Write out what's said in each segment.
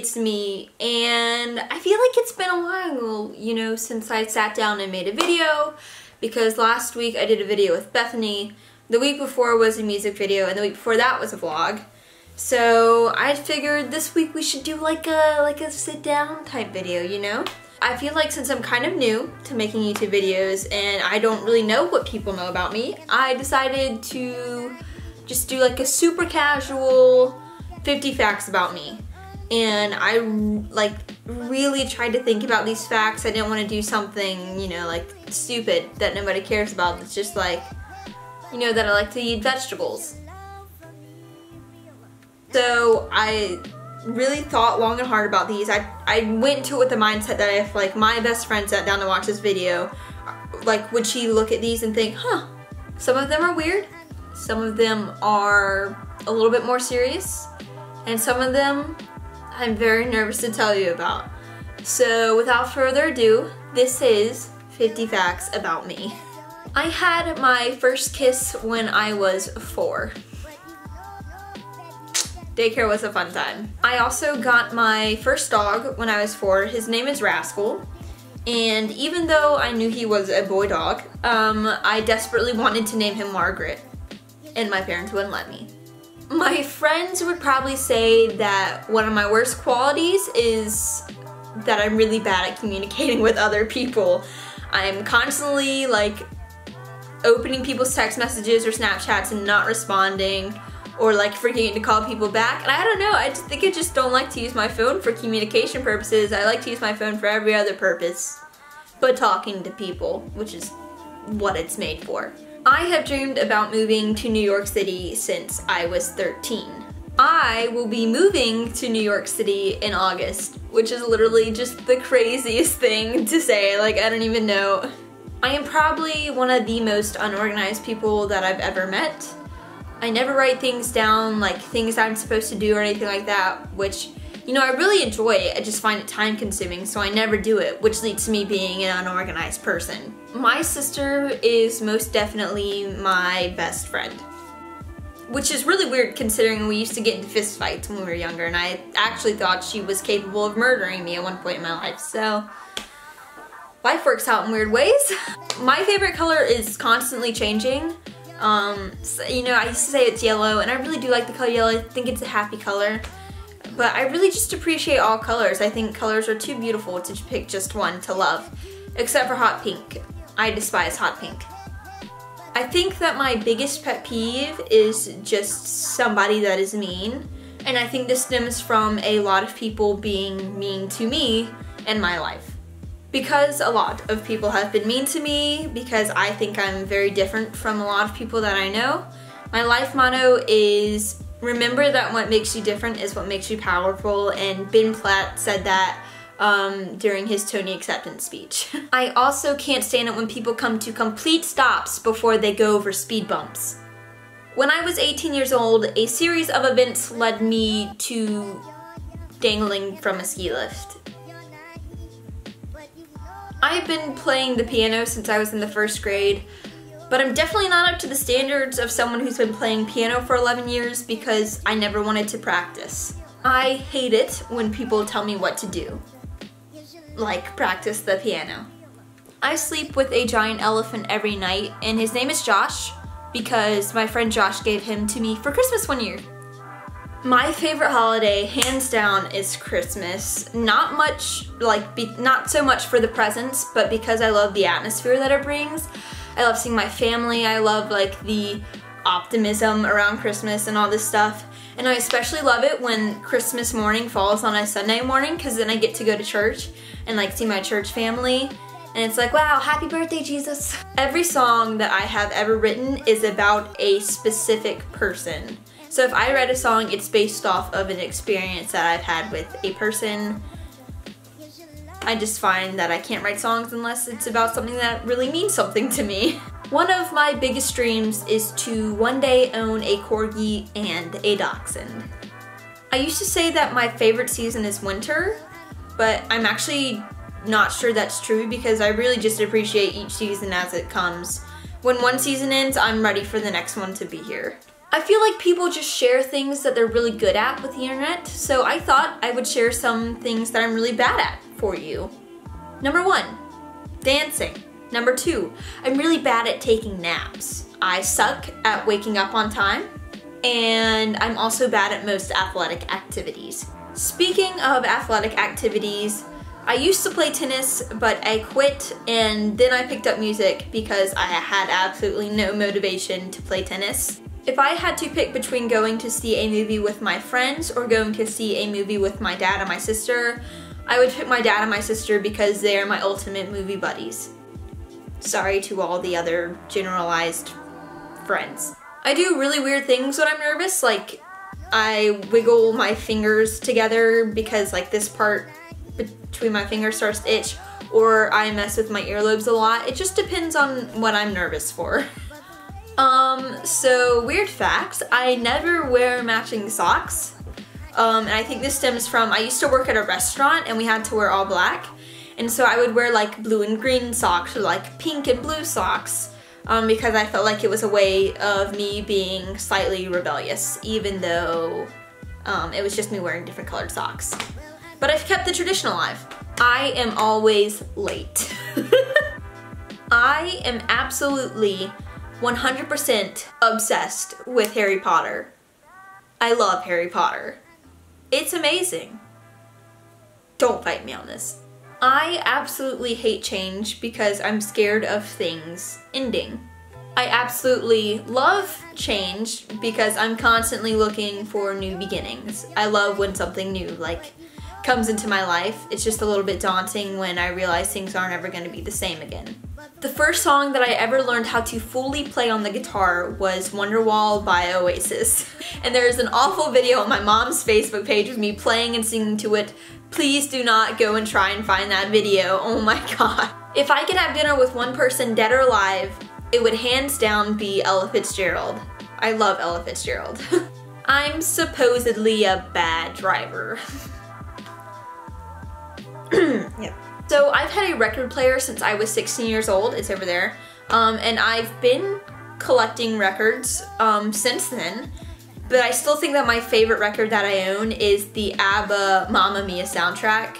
it's me, and I feel like it's been a while, you know, since I sat down and made a video, because last week I did a video with Bethany, the week before was a music video, and the week before that was a vlog. So I figured this week we should do like a sit down type video, you know? I feel like since I'm kind of new to making YouTube videos and I don't really know what people know about me, I decided to just do like a super casual 50 facts about me. And I like really tried to think about these facts. I didn't want to do something, you know, like stupid that nobody cares about. It's just like, you know, that I like to eat vegetables. So I really thought long and hard about these. I went into it with the mindset that if like my best friend sat down to watch this video, like would she look at these and think, huh, some of them are weird, some of them are a little bit more serious, and some of them I'm very nervous to tell you about. So without further ado, this is 50 facts about me. I had my first kiss when I was 4. Daycare was a fun time. I also got my first dog when I was 4. His name is Rascal. And even though I knew he was a boy dog, I desperately wanted to name him Margaret. And my parents wouldn't let me. My friends would probably say that one of my worst qualities is that I'm really bad at communicating with other people. I'm constantly like opening people's text messages or Snapchats and not responding, or like forgetting to call people back. And I don't know, I just think I just don't like to use my phone for communication purposes. I like to use my phone for every other purpose but talking to people, which is what it's made for. I have dreamed about moving to New York City since I was 13. I will be moving to New York City in August, which is literally just the craziest thing to say. Like, I don't even know. I am probably one of the most unorganized people that I've ever met. I never write things down, like things I'm supposed to do or anything like that, which, you know, I really enjoy. I just find it time consuming, so I never do it, which leads to me being an unorganized person. My sister is most definitely my best friend, which is really weird considering we used to get into fist fights when we were younger, and I actually thought she was capable of murdering me at one point in my life, so life works out in weird ways. My favorite color is constantly changing. So, you know, I used to say it's yellow, and I really do like the color yellow. I think it's a happy color. But I really just appreciate all colors. I think colors are too beautiful to pick just one to love. Except for hot pink. I despise hot pink. I think that my biggest pet peeve is just somebody that is mean. And I think this stems from a lot of people being mean to me in my life. Because a lot of people have been mean to me, because I think I'm very different from a lot of people that I know. My life motto is, remember that what makes you different is what makes you powerful, and Ben Platt said that during his Tony acceptance speech. I also can't stand it when people come to complete stops before they go over speed bumps. When I was 18 years old, a series of events led me to dangling from a ski lift. I've been playing the piano since I was in the 1st grade, but I'm definitely not up to the standards of someone who's been playing piano for 11 years because I never wanted to practice. I hate it when people tell me what to do, like practice the piano. I sleep with a giant elephant every night, and his name is Josh because my friend Josh gave him to me for Christmas one year. My favorite holiday, hands down, is Christmas. Not so much for the presents, but because I love the atmosphere that it brings. I love seeing my family. I love like the optimism around Christmas and all this stuff. And I especially love it when Christmas morning falls on a Sunday morning, because then I get to go to church and like see my church family. And it's like, wow, happy birthday, Jesus. Every song that I have ever written is about a specific person. So if I write a song, it's based off of an experience that I've had with a person. I just find that I can't write songs unless it's about something that really means something to me. One of my biggest dreams is to one day own a corgi and a dachshund. I used to say that my favorite season is winter, but I'm actually not sure that's true because I really just appreciate each season as it comes. When one season ends, I'm ready for the next one to be here. I feel like people just share things that they're really good at with the internet, so I thought I would share some things that I'm really bad at for you. Number 1, dancing. Number 2, I'm really bad at taking naps. I suck at waking up on time, and I'm also bad at most athletic activities. Speaking of athletic activities, I used to play tennis, but I quit, and then I picked up music because I had absolutely no motivation to play tennis. If I had to pick between going to see a movie with my friends or going to see a movie with my dad and my sister, I would pick my dad and my sister because they are my ultimate movie buddies. Sorry to all the other generalized friends. I do really weird things when I'm nervous, like I wiggle my fingers together because like this part between my fingers starts to itch, or I mess with my earlobes a lot. It just depends on what I'm nervous for. So weird facts, I never wear matching socks. And I think this stems from, I used to work at a restaurant and we had to wear all black. And so I would wear like blue and green socks or like pink and blue socks because I felt like it was a way of me being slightly rebellious, even though it was just me wearing different colored socks. But I've kept the tradition alive. I am always late. I am absolutely 100% obsessed with Harry Potter. I love Harry Potter. It's amazing. Don't fight me on this. I absolutely hate change because I'm scared of things ending. I absolutely love change because I'm constantly looking for new beginnings. I love when something new like comes into my life. It's just a little bit daunting when I realize things aren't ever going to be the same again. The first song that I ever learned how to fully play on the guitar was Wonderwall by Oasis. And there is an awful video on my mom's Facebook page of me playing and singing to it. Please do not go and try and find that video. Oh my god. If I could have dinner with one person, dead or alive, it would hands down be Ella Fitzgerald. I love Ella Fitzgerald. I'm supposedly a bad driver. Yeah. So I've had a record player since I was 16 years old. It's over there. And I've been collecting records since then. But I still think that my favorite record that I own is the ABBA Mamma Mia soundtrack.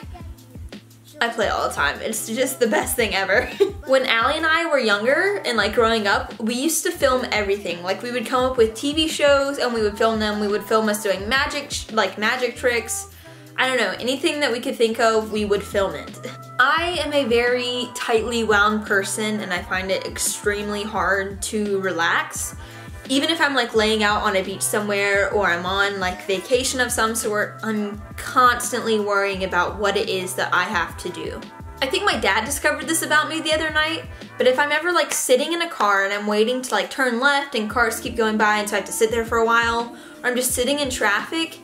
I play it all the time. It's just the best thing ever. When Allie and I were younger and like growing up, we used to film everything. Like we would come up with TV shows and we would film them. We would film us doing magic tricks. I don't know, anything that we could think of, we would film it. I am a very tightly wound person and I find it extremely hard to relax. Even if I'm like laying out on a beach somewhere or I'm on like vacation of some sort, I'm constantly worrying about what it is that I have to do. I think my dad discovered this about me the other night, but if I'm ever like sitting in a car and I'm waiting to like turn left and cars keep going by and so I have to sit there for a while, or I'm just sitting in traffic,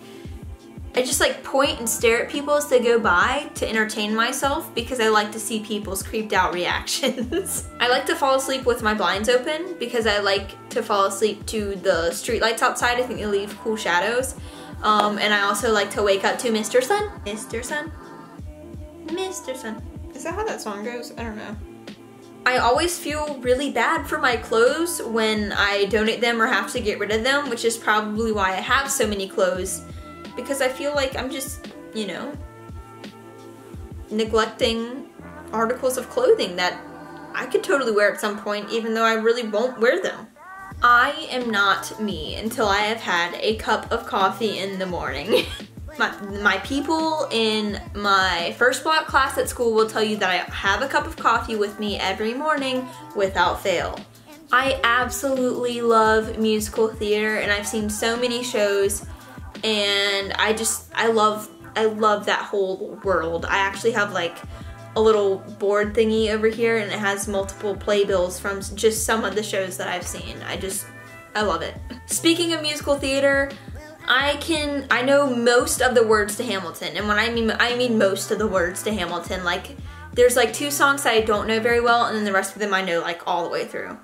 I just like point and stare at people as they go by to entertain myself because I like to see people's creeped out reactions. I like to fall asleep with my blinds open because I like to fall asleep to the streetlights outside. I think they leave cool shadows. And I also like to wake up to Mr. Sun. Mr. Sun. Mr. Sun. Is that how that song goes? I don't know. I always feel really bad for my clothes when I donate them or have to get rid of them, which is probably why I have so many clothes. Because I feel like I'm just, you know, neglecting articles of clothing that I could totally wear at some point, even though I really won't wear them. I am not me until I have had a cup of coffee in the morning. My people in my first block class at school will tell you that I have a cup of coffee with me every morning without fail. I absolutely love musical theater and I've seen so many shows. And I love that whole world. I actually have like a little board thingy over here and it has multiple playbills from just some of the shows that I've seen. I love it. Speaking of musical theater, I know most of the words to Hamilton. And when I mean most of the words to Hamilton. Like there's like 2 songs that I don't know very well and then the rest of them I know like all the way through.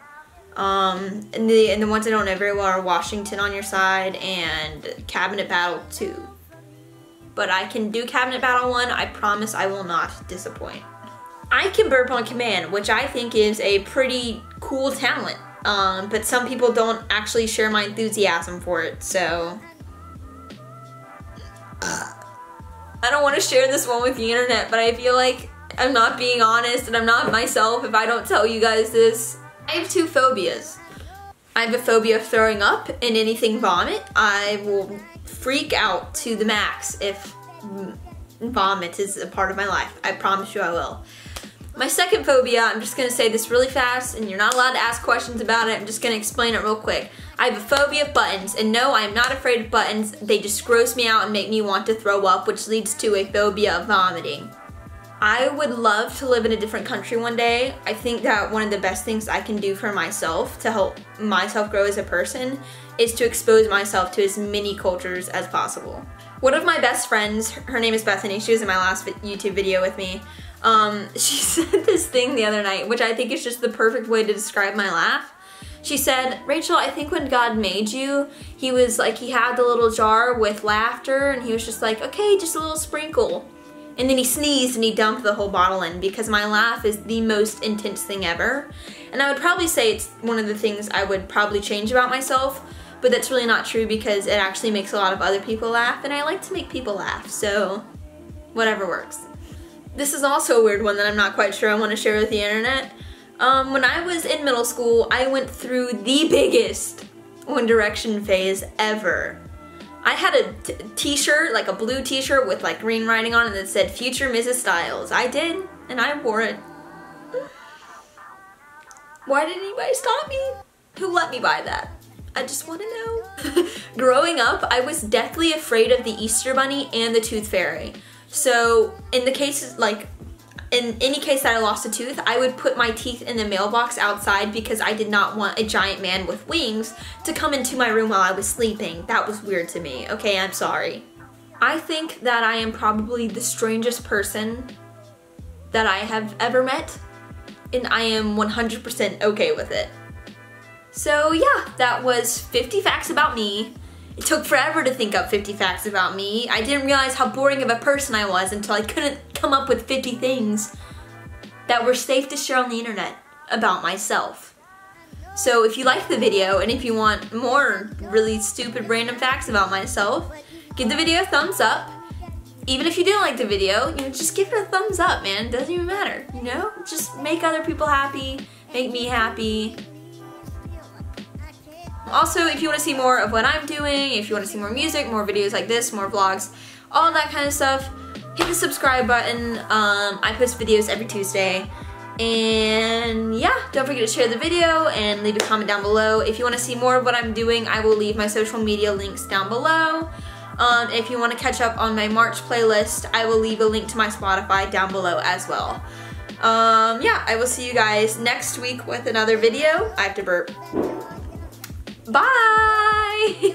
And the ones I don't know very well are Washington on Your Side and Cabinet Battle 2. But I can do Cabinet Battle 1, I promise I will not disappoint. I can burp on command, which I think is a pretty cool talent. But some people don't actually share my enthusiasm for it, so. I don't want to share this one with the internet, but I feel like I'm not being honest and I'm not myself if I don't tell you guys this. I have 2 phobias. I have a phobia of throwing up and anything vomit. I will freak out to the max if vomit is a part of my life. I promise you I will. My second phobia, I'm just gonna say this really fast and you're not allowed to ask questions about it. I'm just gonna explain it real quick. I have a phobia of buttons, and no, I'm not afraid of buttons. They just gross me out and make me want to throw up, which leads to a phobia of vomiting. I would love to live in a different country one day. I think that one of the best things I can do for myself to help myself grow as a person is to expose myself to as many cultures as possible. One of my best friends, her name is Bethany, she was in my last YouTube video with me. She said this thing the other night, which I think is just the perfect way to describe my laugh. She said, Rachel, I think when God made you, he was like, he had the little jar with laughter and he was just like, okay, just a little sprinkle. And then he sneezed and he dumped the whole bottle in, because my laugh is the most intense thing ever. And I would probably say it's one of the things I would probably change about myself, but that's really not true because it actually makes a lot of other people laugh, and I like to make people laugh, so whatever works. This is also a weird one that I'm not quite sure I want to share with the internet. When I was in middle school, I went through the biggest One Direction phase ever. I had a t-shirt, like a blue t-shirt with like green writing on it that said Future Mrs. Styles. I did, and I wore it. Why didn't anybody stop me? Who let me buy that? I just want to know. Growing up, I was deathly afraid of the Easter Bunny and the Tooth Fairy. So in the cases, like in any case that I lost a tooth, I would put my teeth in the mailbox outside because I did not want a giant man with wings to come into my room while I was sleeping. That was weird to me. Okay, I'm sorry. I think that I am probably the strangest person that I have ever met, and I am 100% okay with it. So yeah, that was 50 facts about me. It took forever to think up 50 facts about me. I didn't realize how boring of a person I was until I couldn't come up with 50 things that were safe to share on the internet about myself. So if you liked the video and if you want more really stupid random facts about myself, give the video a thumbs up. Even if you didn't like the video, you know, just give it a thumbs up, man. It doesn't even matter, you know? Just make other people happy, make me happy. Also, if you want to see more of what I'm doing, if you want to see more music, more videos like this, more vlogs, all that kind of stuff, hit the subscribe button. I post videos every Tuesday. And yeah, don't forget to share the video and leave a comment down below. If you want to see more of what I'm doing, I will leave my social media links down below. If you want to catch up on my March playlist, I will leave a link to my Spotify down below as well. Yeah, I will see you guys next week with another video. I have to burp. Bye!